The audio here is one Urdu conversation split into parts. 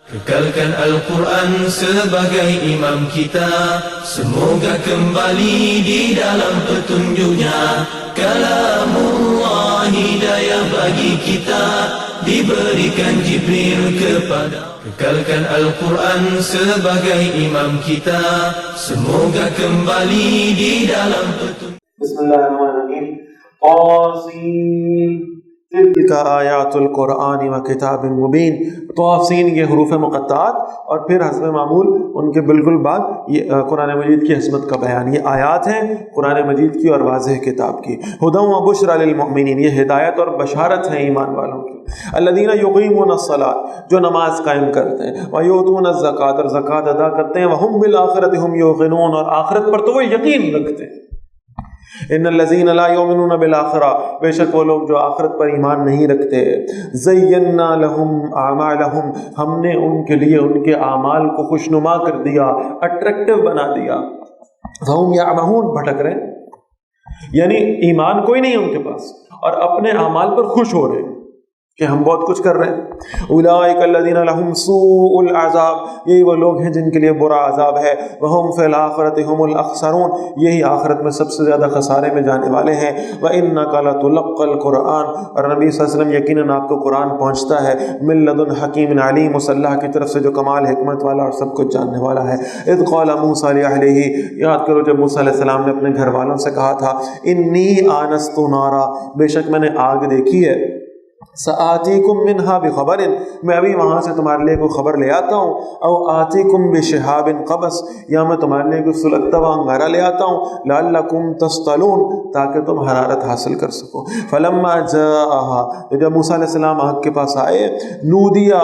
Kekalkan Al-Quran sebagai imam kita, semoga kembali di dalam petunjuknya. Kalamullah hidayah bagi kita, diberikan Jibril kepada. Kekalkan Al-Quran sebagai imam kita, semoga kembali di dalam petunjuk. Bismillahirrahmanirrahim. Qasim تلک آیات القرآن و کتاب مبین. توافین یہ حروف مقطعات اور پھر حسب معمول ان کے بالکل بعد یہ قرآن مجید کی عظمت کا بیان. یہ آیات ہیں قرآن مجید کی اور واضح کتاب کی. ہدی و بشری للمؤمنین، یہ ہدایت اور بشارت ہیں ایمان والوں کی. الذین یقیمون الصلاۃ، جو نماز قائم کرتے ہیں، ویؤتون الزکوٰۃ، اور زکوٰۃ ادا کرتے ہیں، وہم بالآخرۃ ہم یوقنون، اور آخرت پر تو وہ یقین رکھتے ہیں. ان الذین لا یؤمنون بالآخرہ، بے شک وہ لوگ جو آخرت پر ایمان نہیں رکھتے. زینا لہم اعمالہم، ہم نے ان کے لیے ان کے اعمال کو خوشنما کر دیا، اٹریکٹیو بنا دیا. فہم یعمہون، بھٹک رہے، یعنی ایمان کوئی نہیں ان کے پاس اور اپنے اعمال پر خوش ہو رہے ہیں کہ ہم بہت کچھ کر رہے ہیں. اولئک الذین لہم سوء العذاب، یہی وہ لوگ ہیں جن کے لیے برا عذاب ہے. وہم فی الآخرۃ ہم الاخسرون، یہی آخرت میں سب سے زیادہ خسارے میں جانے والے ہیں. وانک لتلقی القرآن، اور نبی صلی اللہ علیہ وسلم یقیناً آپ کو قرآن پہنچتا ہے من لدن حکیم علیم، اس اللہ کی طرف سے جو کمال حکمت والا اور سب کچھ جاننے والا ہے. اذ قال موسیٰ لأہلہ، یاد کرو جب موسیٰ علیہ السلام نے اپنے گھر والوں سے کہا تھا انی آنست نارا، بے شک میں نے آگ دیکھی ہے. سآتیکم منہا بخبر، میں ابھی وہاں سے تمہارے لیے کوئی خبر لے آتا ہوں. او آتیکم بشہاب قبس، یا میں تمہارے لیے کوئی سلگتا ہوا انگارہ لے آتا ہوں. لعلکم تصطلون، تاکہ تم حرارت حاصل کر سکو. فلما جاءہا، جب موسیٰ علیہ السلام آگ کے پاس آئے، نودیا،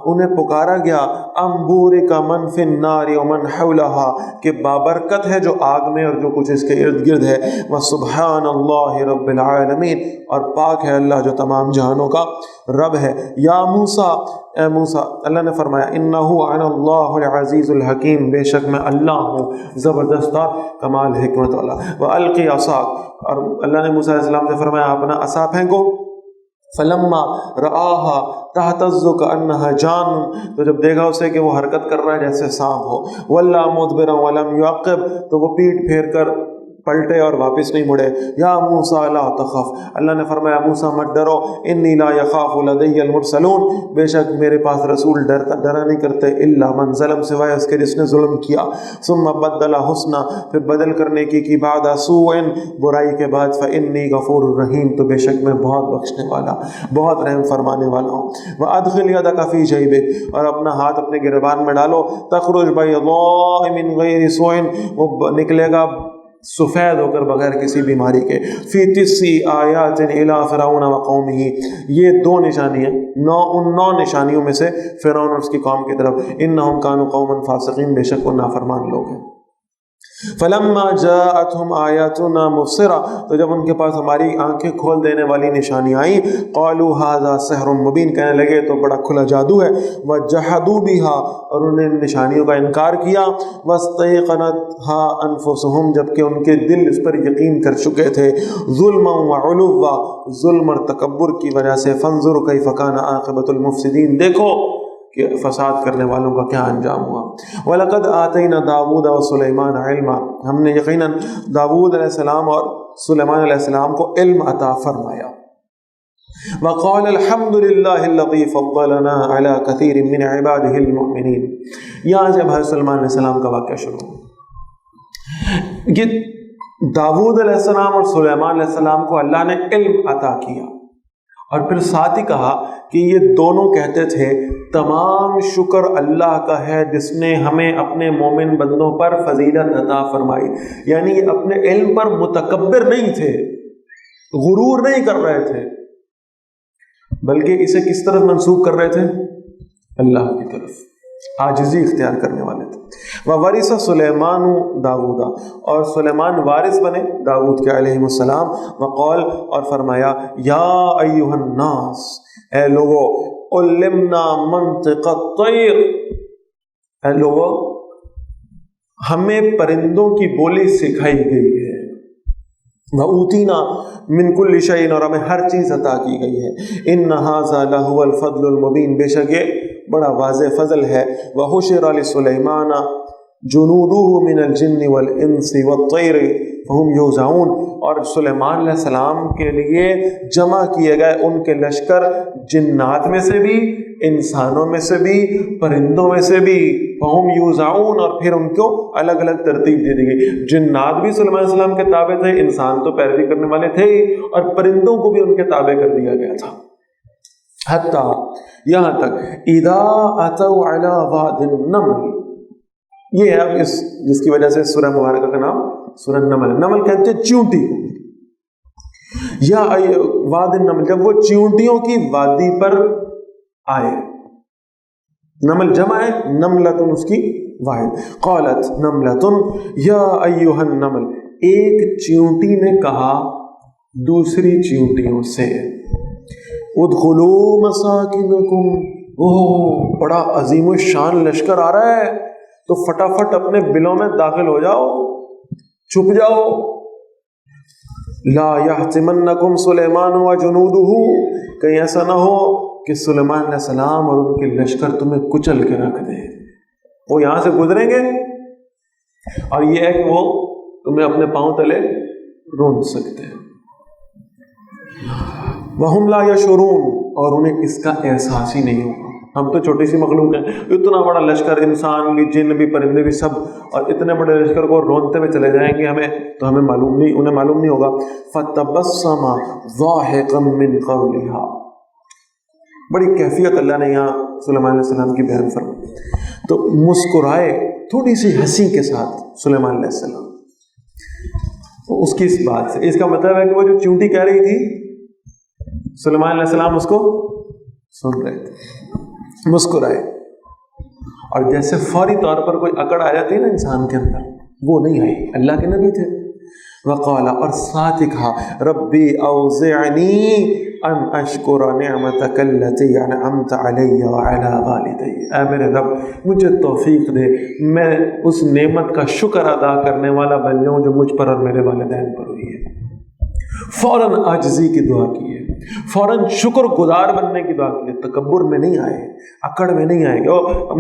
انہیں پکارا گیا، انبورک من فی النار ومن حولہا، کہ بابرکت ہے جو آگ میں اور جو کچھ اس کے ارد گرد ہے. وسبحان اللہ رب العالمین، اور پاک ہے اللہ جو تمام جہانوں کا رب ہے. یا موسیٰ، اے موسیٰ، اللہ نے فرمایا انہ انا اللہ العزیز الحکیم، بے شک میں اللہ ہوں زبردست کمال حکمت والا. والقی عصاک، اور اللہ نے موسیٰ علیہ السلام سے فرمایا اپنا عصا پھینکو. فلما رآہا تہتز کأنہا جان، تو جب دیکھا اسے کہ وہ حرکت کر رہا ہے جیسے سانپ ہو. ولا مدبرا ولم یعقب، تو وہ پیٹ پھیر کر پلٹے اور واپس نہیں مڑے. یا موسیٰ لا تخف، اللہ نے فرمایا موسیٰ مت ڈرو، انی لا یخاف لدی المرسلون، بے شک میرے پاس رسول ڈرا نہیں کرتے الا من ظلم، سوائے اس کے جس نے ظلم کیا. ثم بدل حسنا، پھر بدل کرنے کی بعد سوء، برائی کے بعد، فانی غفور الرحیم، تو بے شک میں بہت بخشنے والا بہت رحم فرمانے والا ہوں. وادخل یدک فی جیبک، اور اپنا ہاتھ اپنے گریبان میں ڈالو. تخرج بیضاء من غیر سوء، وہ نکلے گا سفید ہو کر بغیر کسی بیماری کے. فی 9 آیات الی فرعون و قومہ، یہ 2 نشانیاں، 9 نشانیوں میں سے فرعون اور اس کی قوم کی طرف. انہم کانوا قوما فاسقین، بے شک وہ نافرمان لوگ ہیں. فلما جاءتهم آیاتنا مبصرہ، تو جب ان کے پاس ہماری آنکھیں کھول دینے والی نشانیاں آئیں، قالوا ھذا سحر مبین، کہنے لگے تو بڑا کھلا جادو ہے. وجحدوا بها، اور انہوں نے ان نشانیوں کا انکار کیا. واستيقنتها انفسهم، جبکہ ان کے دل اس پر یقین کر چکے تھے. ظلما وعلوا، ظلم اور تکبر کی وجہ سے. فانظر کیف کان عاقبۃ المفسدین، دیکھو کہ فساد کرنے والوں کا کیا انجام ہوا. وَلَقَدْ آتَيْنَا دَاوُودَ وَسُلَيْمَانَ عِلْمًا، ہم نے یقیناً داود علیہ السلام اور سلیمان علیہ السلام کو علم عطا فرمایا. وَقَالَ الْحَمْدُ لِلَّهِ الَّذِي فَضَّلَنَا عَلَى كَثِيرٍ مِّنْ عِبَادِهِ الْمُؤْمِنِينَ. یہاں سے اب سلیمان علیہ السلام کا واقعہ شروع ہوا. یہ داود علیہ السلام اور سلیمان علیہ السلام کو اللہ نے علم عطا کیا، اور پھر ساتھ ہی کہا کہ یہ دونوں کہتے تھے تمام شکر اللہ کا ہے جس نے ہمیں اپنے مومن بندوں پر فضیلت عطا فرمائی. یعنی یہ اپنے علم پر متکبر نہیں تھے، غرور نہیں کر رہے تھے، بلکہ اسے کس طرف منسوب کر رہے تھے؟ اللہ کی طرف، عاجزی اختیار کرنے والے تھے. وورث سلیمان داود، اور سلیمان وارث بنے داود کے علیہ السلام. وقال، اور فرمایا یا ایھا الناس، اے لوگو، علمنا منطق الطیر، اے لوگو ہمیں پرندوں کی بولی سکھائی گئی ہے. وَأُوتِينَا مِن كُلِّ شَيْءٍ، اور ہمیں ہر چیز عطا کی گئی ہے. إِنَّ هَذَا لَهُوَ الْفَضْلُ الْمُبِينُ، بے شک یہ بڑا واضح فضل ہے. وحشر لسلیمان جنودہ من الجن والانس والطیر فہم یوزعون، اور سلیمان علیہ السلام کے لیے جمع کیے گئے ان کے لشکر جنات میں سے بھی، انسانوں میں سے بھی، پرندوں میں سے بھی. فہم یوزعون، اور پھر ان کو الگ الگ ترتیب دے دی گئی. جنات بھی سلیمان علیہ السلام کے تابع تھے، انسان تو پیروی کرنے والے تھے ہی، اور پرندوں کو بھی ان کے تابع کر دیا گیا تھا. حتیٰ یہاں تک اذا اتوا علی واد النمل، یہ ہے اب اس جس کی وجہ سے سورہ مبارکہ کا نام سورہ نمل. نمل کہتے ہیں چیونٹی کو. یا واد النمل، جب وہ چیونٹیوں کی وادی پر آئے. نمل جمع ہے، نملتن اس کی واحد. قالت نملتن یا ایھا النمل، ایک چیونٹی نے کہا دوسری چیونٹیوں سے ادخلوا مساکنکم، اوہ بڑا عظیم الشان لشکر آ رہا ہے تو فٹافٹ اپنے بلوں میں داخل ہو جاؤ، چھپ جاؤ. لا یحطمنکم سلیمان و جنودہ، کہیں ایسا نہ ہو کہ سلیمان علیہ السلام اور ان کے لشکر تمہیں کچل کے رکھ دیں. وہ یہاں سے گزریں گے اور یہ ہے کہ وہ تمہیں اپنے پاؤں تلے رون سکتے ہیں. وَهُمْ لَا يَشْعُرُونَ، اور انہیں اس کا احساس ہی نہیں ہوگا. ہم تو چھوٹی سی مخلوق ہیں، اتنا بڑا لشکر، انسان بھی، جن بھی، پرندے بھی، سب، اور اتنے بڑے لشکر کو رونتے ہوئے چلے جائیں گے ہمیں تو ہمیں معلوم نہیں، انہیں معلوم نہیں ہوگا. فَتَبَسَّمَ ضَاحِكًا مِّن قَوْلِهَا، بڑی کیفیت اللہ نے یہاں سلیمان علیہ السلام کی بیان فرمائی. تو مسکرائے تھوڑی سی ہنسی کے ساتھ سلیمان علیہ السلام اس کی اس بات سے. اس کا مطلب ہے کہ وہ جو چونٹی کہہ رہی تھی سلیمان علیہ السلام اس کو سن رہے تھے، مسکرائے. اور جیسے فوری طور پر کوئی اکڑ آ جاتی ہے نا انسان کے اندر، وہ نہیں آئی. اللہ کے نبی تھے. وقال، اور ساتھ ہی کہا، ربی اوزعنی ان اشکر نعمتک التی انعمت علی وعلی والدی، اے میرے رب مجھے توفیق دے میں اس نعمت کا شکر ادا کرنے والا بن جاؤں جو مجھ پر اور میرے والدین پر ہوئی ہے. فوراً عاجزی کی دعا کی ہے، فوراً شکر گزار بننے کی دعا کی ہے. تکبر میں نہیں آئے، اکڑ میں نہیں آئے کہ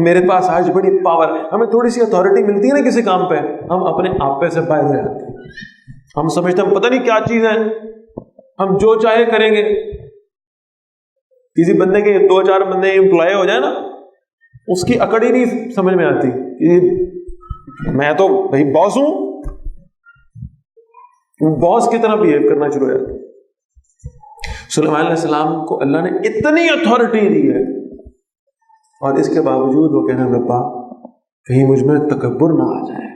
میرے پاس آج بڑی پاور. ہمیں تھوڑی سی اتھارٹی ملتی ہے نا کسی کام پہ، ہم اپنے آپ پہ سے باہر ہو جاتے ہیں. ہم سمجھتے ہیں پتہ نہیں کیا چیز ہے، ہم جو چاہے کریں گے. کسی بندے کے 2-4 بندے امپلائی ہو جائے نا، اس کی اکڑ ہی نہیں سمجھ میں آتی کہ میں تو بھائی باس ہوں، باس کی طرح بہیو کرنا شروع ہو جاتا ہے. سلیمان علیہ السلام کو اللہ نے اتنی اتھارٹی دی ہے اور اس کے باوجود وہ کہنا ربا کہیں مجھ میں تکبر نہ آ جائے،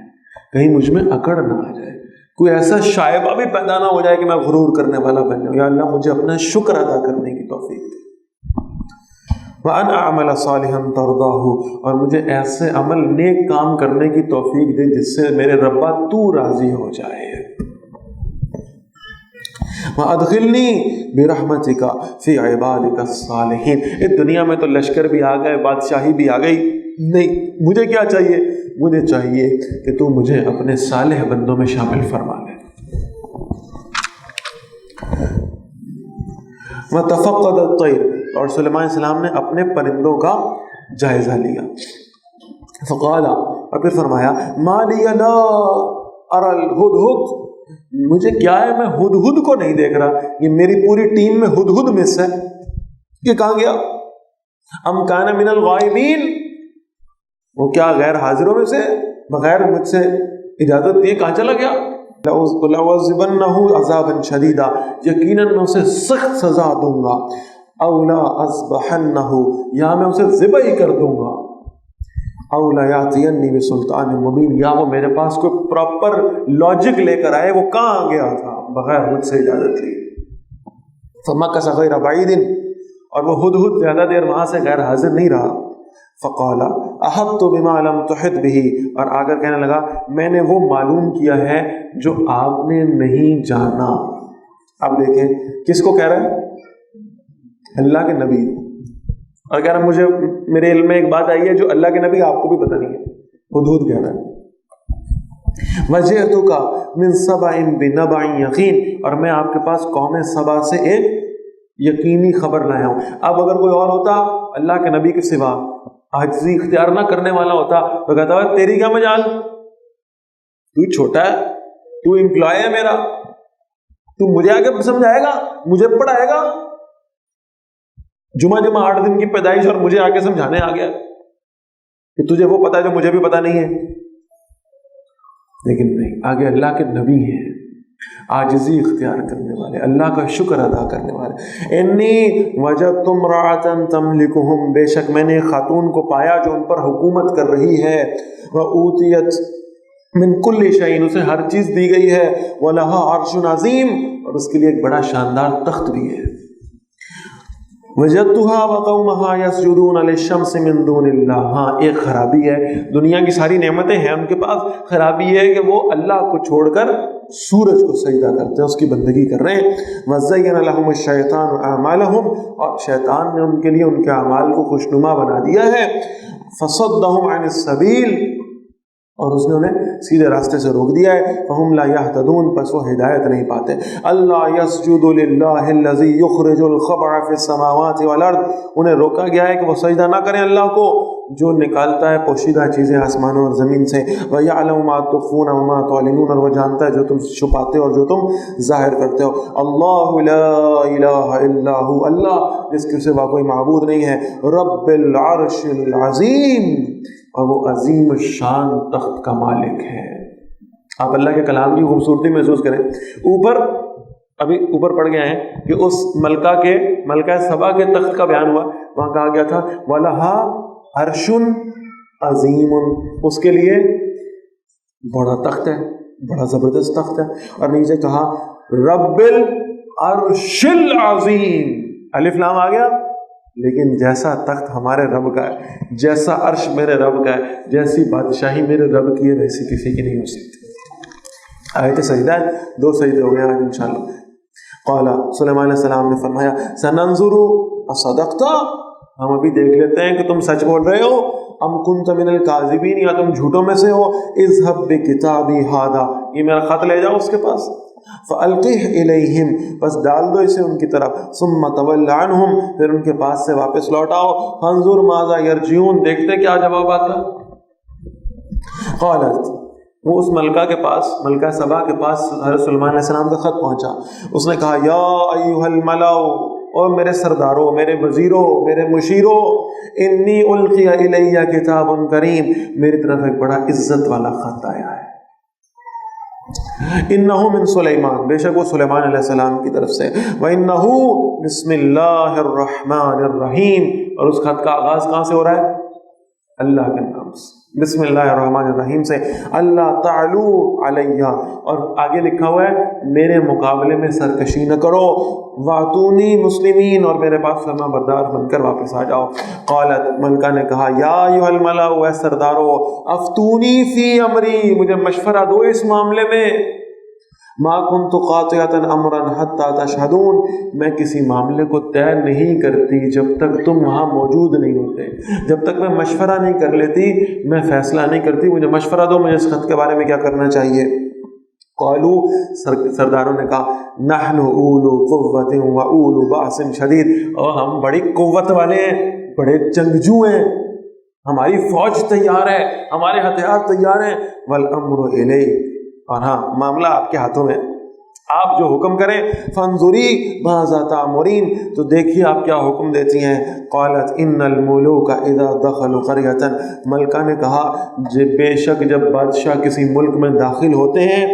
کہیں مجھ میں اکڑ نہ آ جائے، کوئی ایسا شائبہ بھی پیدا نہ ہو جائے کہ میں غرور کرنے والا بن جاؤں. یا اللہ مجھے اپنا شکر ادا کرنے کی توفیق دے. وَأَنْ أَعْمَلَ صَالِحًا تَرْضَاهُ، اور مجھے ایسے عمل نیک کام کرنے کی توفیق دے جس سے میرے ربا تو راضی ہو جائے. وَأَدْخِلْنِي بِرَحْمَتِكَ فِي عِبَادِكَ الصَّالِحِينَ. اس دنیا میں تو لشکر بھی آ گئے، بادشاہی بھی آ گئی، نہیں مجھے کیا چاہیے؟ مجھے چاہیے کہ تو مجھے اپنے صالح بندوں میں شامل فرما لے. وَتَفَقَّدَ الطَّيْرَ، اور سلیمان علیہ السلام نے اپنے پرندوں کا جائزہ لیا. فقال، اور پھر فرمایا مَا لِيَ لَا أَرَى الْهُدْهُدْ، مجھے کیا ہے میں ہدہد کو نہیں دیکھ رہا. یہ میری پوری ٹیم میں ہدہد مس ہے، یہ کہاں گیا؟ ام کان من الغائبین، وہ کیا غیر حاضروں میں سے بغیر مجھ سے اجازت دیے کہاں چلا گیا؟ لَأُعَذِّبَنَّهُ عَذَابًا شَدِيدًا، یقیناً میں اسے سخت سزا دوں گا. اَوْ لَأَذْبَحَنَّهُ، یا میں اسے ذبح ہی کر دوں گا. اَوْ لَيَأْتِيَنِّي بِسُلْطَانٍ مُبِينٍ، یا وہ میرے پاس کوئی پراپر لاجک لے کر آئے. وہ کہاں گیا تھا بغیر مجھ سے اجازت لی. فَمَكَثَ غَيْرَ بَعِيدٍ، اور وہ ہدہد زیادہ دیر وہاں سے غیر حاضر نہیں رہا. فقال احطت بما لم تحط به، اور آ کر کہنے لگا میں نے وہ معلوم کیا ہے جو آپ نے نہیں جانا. اب دیکھیں کس کو کہہ رہا ہے؟ اللہ کے نبی. اور کہہ رہا مجھے میرے علم میں ایک بات آئی ہے جو اللہ کے نبی آپ کو بھی پتہ نہیں ہے. ہدہد کہہ رہا ہے وَجِئْتُكَ مِنْ سَبَإٍ بِنَبَإٍ يَقِينٍ، اور میں آپ کے پاس قوم سبا سے ایک یقینی خبر لایا ہوں. اب اگر کوئی اور ہوتا اللہ کے نبی کے سوا عاجزی اختیار نہ کرنے والا ہوتا تو کہتا ہے تیری کیا مجال، تو چھوٹا ہے، تو امپلائی ہے میرا، تو مجھے آگے سمجھائے گا، مجھے پڑھائے گا. جمعہ 8 دن کی پیدائش اور مجھے آگے سمجھانے آ گیا کہ تجھے وہ پتا ہے جو مجھے بھی پتا نہیں ہے. لیکن نہیں، آگے اللہ کے نبی ہیں، عاجزی اختیار کرنے والے، اللہ کا شکر ادا کرنے والے. انی وجدت امرأۃ تملکہم، بے شک میں نے ایک خاتون کو پایا جو ان پر حکومت کر رہی ہے. وأوتیت من کل شیء، اسے ہر چیز دی گئی ہے. ولہا عرش عظیم، اور اس کے لیے ایک بڑا شاندار تخت بھی ہے. وجدتها وقومها يسجدون للشمس من دون اللہ. ہاں ایک خرابی ہے، دنیا کی ساری نعمتیں ہیں ان کے پاس، خرابی ہے کہ وہ اللہ کو چھوڑ کر سورج کو سجدہ کرتے ہیں، اس کی بندگی کر رہے ہیں. وزین لهم الشیطان اعمالهم، اور شیطان نے ان کے لیے ان کے اعمال کو خوشنما بنا دیا ہے. فصدهم عن السبیل، اور اس نے انہیں سیدھے راستے سے روک دیا ہے. فہم لا یہتدون، پس وہ ہدایت نہیں پاتے. اللہ یسجد للہ الذی یخرج الخبع فی السماوات والارض، انہیں روکا گیا ہے کہ وہ سجدہ نہ کریں اللہ کو جو نکالتا ہے پوشیدہ چیزیں آسمانوں اور زمین سے. وَيَعْلَمُ مَا تُخْفُونَ وَمَا تُعْلِنُونَ، اور وہ جانتا ہے جو تم چھپاتے ہو اور جو تم ظاہر کرتے ہو. اللہ لا الہ الا هو، اللہ جس کے سوا کوئی معبود نہیں ہے. رب العرش العظیم، اور وہ عظیم الشان تخت کا مالک ہے. آپ اللہ کے کلام کی خوبصورتی محسوس کریں. ابھی اوپر پڑھ گئے ہیں کہ اس ملکہ سبا کے تخت کا بیان ہوا. وہاں کہا گیا تھا وَلَهَا عَرْشٌ عَظِيمٌ، اس کے لیے بڑا تخت ہے، بڑا زبردست تخت ہے. اور نیچے کہا رب العرش العظیم، الف لام آ گیا. لیکن جیسا تخت ہمارے رب کا ہے، جیسا عرش میرے رب کا ہے، جیسی بادشاہی میرے رب کی ہے، ویسی کسی کی نہیں ہو سکتی. آیت سجدہ ہے، 2 سجدے ہو گئے آج انشاءاللہ. قال سلیمان علیہ السلام نے فرمایا سننظر اصدقت، ہم ابھی دیکھ لیتے ہیں کہ تم سچ بول رہے ہو. ام کنت من الکاذبین، یا تم جھوٹوں میں سے ہو. اذهب بکتابی ھذا، یہ میرا خط لے جاؤ اس کے پاس. فَأَلْقِهْ إِلَيْهِمْ، بس ڈال دو اسے ان کی طرف. ثُمَّ تَوَلَّ عَنْهُمْ، پھر ان کے پاس سے واپس لوٹ آؤ. فَانظُرْ مَاذَا يَرْجِعُونَ، دیکھتے کیا جواب آتا. قالت، وہ اس ملکہ سبا کے پاس حضرت سلیمان علیہ السلام کا خط پہنچا. اس نے کہا یا ایھا الملأ، اور میرے سرداروں، میرے وزیروں، میرے مشیروں، انی القی الی کتاب کریم، میری طرف ایک بڑا عزت والا خط آیا ہے. انہ من سلیمان، بے شک وہ سلیمان علیہ السلام کی طرف سے. وانہ بسم اللہ الرحمن الرحیم، اور اس خط کا آغاز کہاں سے ہو رہا ہے؟ اللہ کے نام سے، بسم اللہ الرحمن الرحیم سے. اللہ تعالو علیہ، اور آگے لکھا ہوا ہے میرے مقابلے میں سرکشی نہ کرو. واتونی مسلمین، اور میرے پاس فرما بردار بن کر واپس آ جاؤ. قالت، ملکہ نے کہا یا ایھا الملأ، اے سردارو، افتونی فی امری، مجھے مشورہ دو اس معاملے میں. ما كنت قاطعة امرا حتى تشهدون، میں کسی معاملے کو طے نہیں کرتی جب تک تم وہاں موجود نہیں ہوتے. جب تک میں مشورہ نہیں کر لیتی میں فیصلہ نہیں کرتی. مجھے مشورہ دو، مجھے اس خط کے بارے میں کیا کرنا چاہیے. قالوا، سرداروں نے کہا نحن اولو قوت و اولو باس شدید، اور ہم بڑی قوت والے ہیں، بڑے جنگجو ہیں، ہماری فوج تیار ہے، ہمارے ہتھیار تیار ہیں. والامر الیک، اور ہاں معاملہ آپ کے ہاتھوں میں، آپ جو حکم کریں. فانظری ماذا تأمرین، تو دیکھیے آپ کیا حکم دیتی ہیں. قالت ان الملوک اذا دخلوا قریۃ، ملکہ نے کہا بے شک جب بادشاہ کسی ملک میں داخل ہوتے ہیں،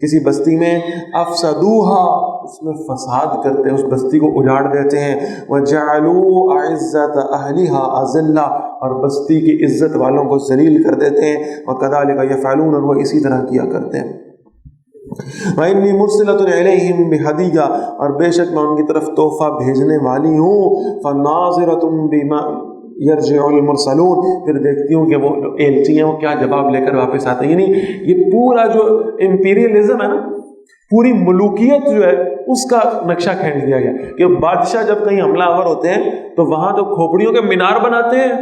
کسی بستی میں، افسدوها، اس میں فساد کرتے ہیں، اس بستی کو اجاڑ دیتے ہیں. وجعلوا اعزت اہلها اذلہ، اور بستی کی عزت والوں کو ذلیل کر دیتے ہیں. وکذالک یفعلون، اور وہ اسی طرح کیا کرتے ہیں. وَإِنِّي مُرْسِلَةٌ إِلَيْهِمْ بِهَدِيَّةٍ، اور بے شک میں ان کی طرف تحفہ بھیجنے والی ہوں. فَنَاظِرَةٌ بِمَا يَرْجِعُ الْمُرْسَلُونَ، پھر دیکھتی ہوں کہ وہ ایلچی ہیں وہ کیا جواب لے کر واپس آتے ہیں. یعنی یہ پورا جو امپیریلزم ہے نا، پوری ملوکیت جو ہے اس کا نقشہ کھینچ دیا گیا کہ بادشاہ جب کہیں حملہ آور ہوتے ہیں تو وہاں تو کھوپڑیوں کے مینار بناتے ہیں،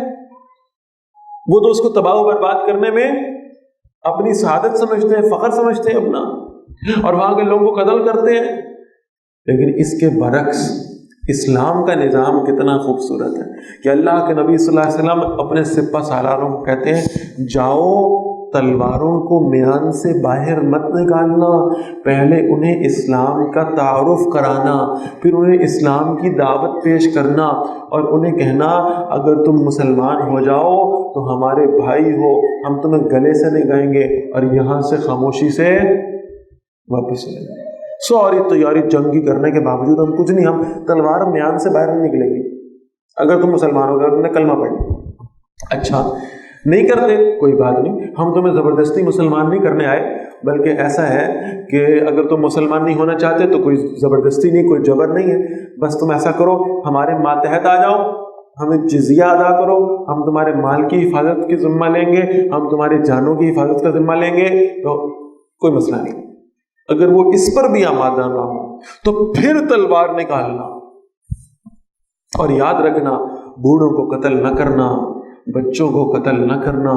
وہ تو اس کو تباہ و برباد کرنے میں اپنی سعادت سمجھتے ہیں، فخر سمجھتے ہیں اپنا، اور وہاں کے لوگوں کو قتل کرتے ہیں. لیکن اس کے برعکس اسلام کا نظام کتنا خوبصورت ہے کہ اللہ کے نبی صلی اللہ علیہ وسلم اپنے سپہ سالاروں کو کہتے ہیں جاؤ تلواروں کو میان سے باہر مت نکالنا، پہلے انہیں اسلام کا تعارف کرانا، پھر انہیں اسلام کی دعوت پیش کرنا، اور انہیں کہنا اگر تم مسلمان ہو جاؤ تو ہمارے بھائی ہو، ہم تمہیں گلے سے نہیں گائیں گے اور یہاں سے خاموشی سے واپس چلے جائیں گے۔ ساری تیاری جنگی کرنے کے باوجود ہم کچھ نہیں، ہم تلوار میان سے باہر نہیں نکلیں گے اگر تم مسلمان ہو گئے، تم نے کلمہ پڑھ لیا۔ اچھا نہیں کرتے کوئی بات نہیں، ہم تمہیں زبردستی مسلمان نہیں کرنے آئے، بلکہ ایسا ہے کہ اگر تم مسلمان نہیں ہونا چاہتے تو کوئی زبردستی نہیں، کوئی جبر نہیں ہے، بس تم ایسا کرو ہمارے ماتحت آ جاؤ، ہمیں جزیہ ادا کرو، ہم تمہارے مال کی حفاظت کی ذمہ لیں گے، ہم تمہاری جانوں کی حفاظت کا ذمہ لیں گے، تو کوئی مسئلہ نہیں۔ اگر وہ اس پر بھی آمادہ نہ ہو تو پھر تلوار نکالنا، اور یاد رکھنا بوڑھوں کو قتل نہ کرنا، بچوں کو قتل نہ کرنا،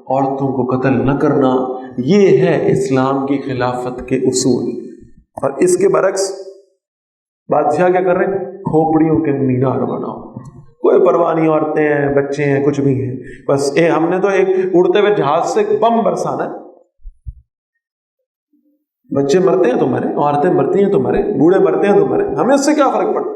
عورتوں کو قتل نہ کرنا، یہ ہے اسلام کی خلافت کے اصول۔ اور اس کے برعکس بادشاہ کیا کر رہے ہیں؟ کھوپڑیوں کے مینار بناؤ، کوئی پرواہ نہیں، عورتیں ہیں، بچے ہیں، کچھ بھی ہیں، بس ہم نے تو ایک اڑتے ہوئے جہاز سے بم برسانا ہے، بچے مرتے ہیں تمہارے، عورتیں مرتی ہیں تمہارے، بوڑھے مرتے ہیں تمہارے، ہمیں اس سے کیا فرق پڑتا؟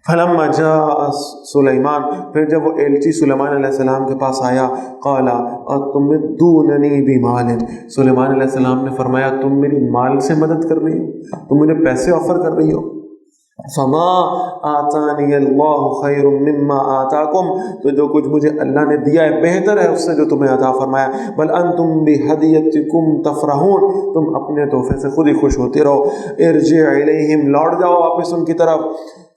فلما جاء سلیمان، پھر جب وہ ایلچی سلیمان علیہ السلام کے پاس آیا، قال اتمدوننی بمال، سلیمان علیہ السلام نے فرمایا تم میری مال سے مدد کر رہی ہو، تم مجھے پیسے آفر کر رہی ہو؟ فما آتانی اللہ خیر مما آتاکم، تو جو کچھ مجھے اللہ نے دیا ہے بہتر ہے اس سے جو تمہیں عطا فرمایا، بل انتم بہدیتکم تفرحون، تم اپنے تحفے سے خود ہی خوش ہوتے رہو، ارجع الیہم، لوٹ جاؤ واپس ان کی طرف،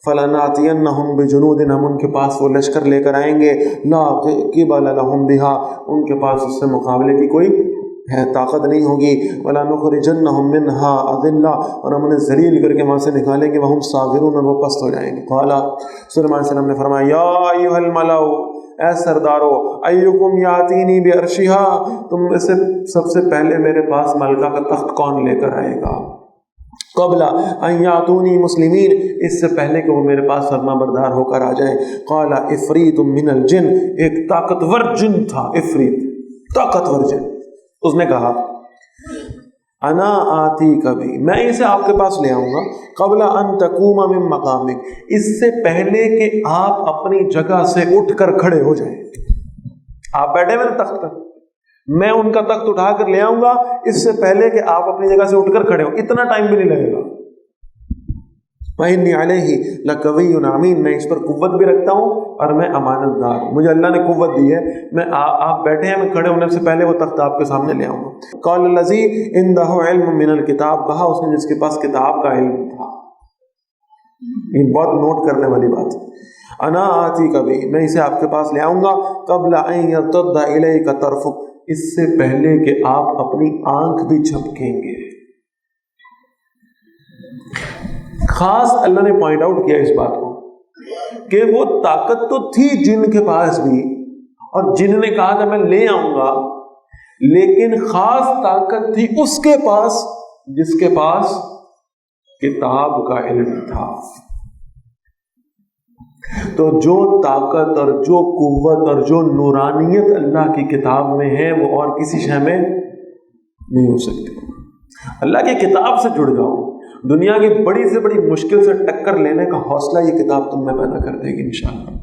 فلناتینہم بجنود، ہم ان کے پاس وہ لشکر لے کر آئیں گے، لا قبل لہم بہا، ان کے پاس اس سے مقابلے کی کوئی ہے طاقت نہیں ہوگی، ولا نخرجنہم منہا اذلہ، اور ہم انہیں ذلیل کر کے وہاں سے نکالیں گے، وہم صاغرون، اور وہ پست ہو جائیں گے۔ قال سلیمان علیہ السلام نے فرمایا یا ایھا الملأ، اے سردارو، ایکم یاتینی بعرشھا، تم میں سے سب سے پہلے میرے پاس ملکہ کا تخت کون لے کر آئے گا؟ قبل ان یاتونی مسلمین، اس سے پہلے کہ وہ میرے پاس فرما بردار ہو کر آ جائیں۔ قال عفریت من الجن، ایک طاقتور جن تھا، عفریت طاقتور جن، اس نے کہا انا آتی کبھی، میں اسے آپ کے پاس لے آؤں گا، قبل ان تقوم من مقامک، اس سے پہلے کہ آپ اپنی جگہ سے اٹھ کر کھڑے ہو جائیں، آپ بیٹھے ہوئے تخت پر، میں ان کا تخت اٹھا کر لے آؤں گا اس سے پہلے کہ آپ اپنی جگہ سے اٹھ کر کھڑے ہو، اتنا ٹائم بھی نہیں لگے گا۔ وَإِنِّي عَلَيْهِ لَقَوِيٌّ أَمِينٌ، میں اس پر قوت بھی رکھتا ہوں اور میں امانت دار ہوں، مجھے اللہ نے قوت دی ہے، میں آپ بیٹھے ہیں، میں کھڑے ہونے سے پہلے وہ تخت آپ کے سامنے لے آؤں گا۔ قَالَ الَّذِي عِندَهُ عِلْمٌ مِّنَ الْكِتَابِ، کہا اس نے جس کے پاس کتاب کا علم تھا، یہ بہت نوٹ کرنے والی بات ہے، انا آتی کبھی، میں اسے آپ کے پاس لے آؤں گا، قبل ان يرتد إليك طرفك، اس سے پہلے کہ آپ اپنی آنکھ بھی جھپکیں گے۔ خاص اللہ نے پوائنٹ آؤٹ کیا اس بات کو کہ وہ طاقت تو تھی جن کے پاس بھی، اور جن نے کہا کہ میں لے آؤں گا، لیکن خاص طاقت تھی اس کے پاس جس کے پاس کتاب کا علم تھا۔ تو جو طاقت اور جو قوت اور جو نورانیت اللہ کی کتاب میں ہے وہ اور کسی شے میں نہیں ہو سکتی۔ اللہ کی کتاب سے جڑ جاؤ، دنیا کی بڑی سے بڑی مشکل سے ٹکر لینے کا حوصلہ یہ کتاب تم میں پیدا کر دے گی انشاءاللہ۔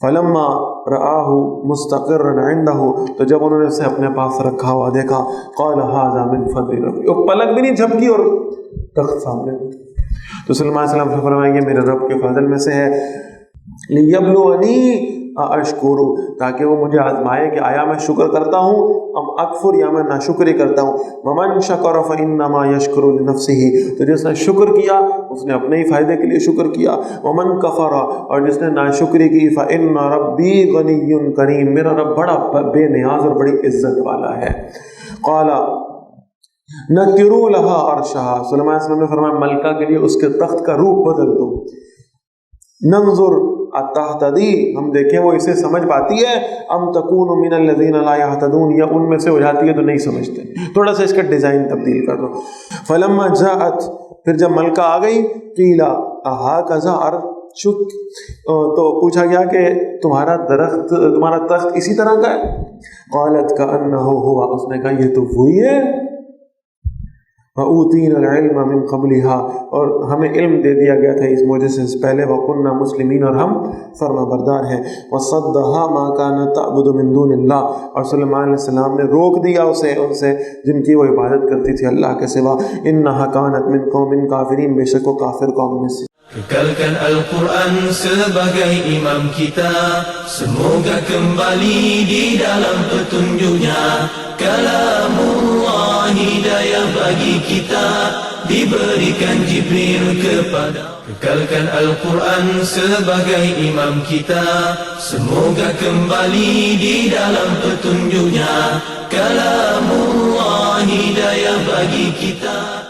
فلما رآہ مستقرا عنده، تو جب انہوں نے اسے اپنے پاس رکھا ہوا دیکھا، قال هذا من فضل ربی، وہ پلک بھی نہیں جھپکی اور تخت سامنے، تو سلیمان علیہ السلام سے فرمایا یہ میرے رب کے فضل میں سے ہے، لیبلونی اشکر، تاکہ وہ مجھے آزمائے کہ آیا میں شکر کرتا ہوں ام اکفر، یا میں ناشکری کرتا ہوں۔ ومن شکر فانما یشکر لنفسہ، تو جس نے شکر کیا اس نے اپنے ہی فائدے کے لیے شکر کیا۔ ومن کفر، اور جس نے ناشکری کی، فان ربی غنی کریم، میرا رب بڑا بے نیاز اور بڑی عزت والا ہے۔ قال نکروا لها عرشها، سلیمان علیہ السلام نے فرمایا ملکہ کے لیے اس کے تخت کا روپ بدل دو، ننظر اتہتدی، ہم دیکھیں وہ اسے سمجھ پاتی ہے، ام تکون من الذین لا یہتدون، یا ان میں سے ہو جاتی ہے تو نہیں سمجھتے. تھوڑا سا اس کا ڈیزائن تبدیل کر دو. فلما جاءت، پھر جب ملکہ آ گئی، قیلا اہٰذا عرشک، تو پوچھا گیا کہ تمہارا درخت، تمہارا تخت اسی طرح کا ہے؟ قالت کأنہ ہوا، اس نے کہا یہ تو وہی ہے. وَأُوتِينَا الْعِلْمَ مِنْ قَبْلِهَا، اور ہمیں علم دے دیا گیا تھا اس معجزے سے پہلے. وَكُنَّا مُسْلِمِينَ، اور ہم فرما بردار ہیں. وَصَدَّهَا مَا كَانَتْ تَعْبُدُ مِن دُونِ اللَّهِ، اور سلیمان علیہ السلام نے روک دیا اسے ان سے جن کی وہ عبادت کرتی تھی اللہ کے سوا. إِنَّهَا كَانَتْ مِن قَوْمٍ كَافِرِينَ، بے شک وہ کافر قوم میں سے. Kekalkan Al-Quran sebagai imam kita, semoga kembali di dalam petunjuknya. Kalamullah hidayah bagi kita, diberikan Jibril kepada. Kekalkan Al-Quran sebagai imam kita, semoga kembali di dalam petunjuknya. Kalamullah hidayah bagi kita.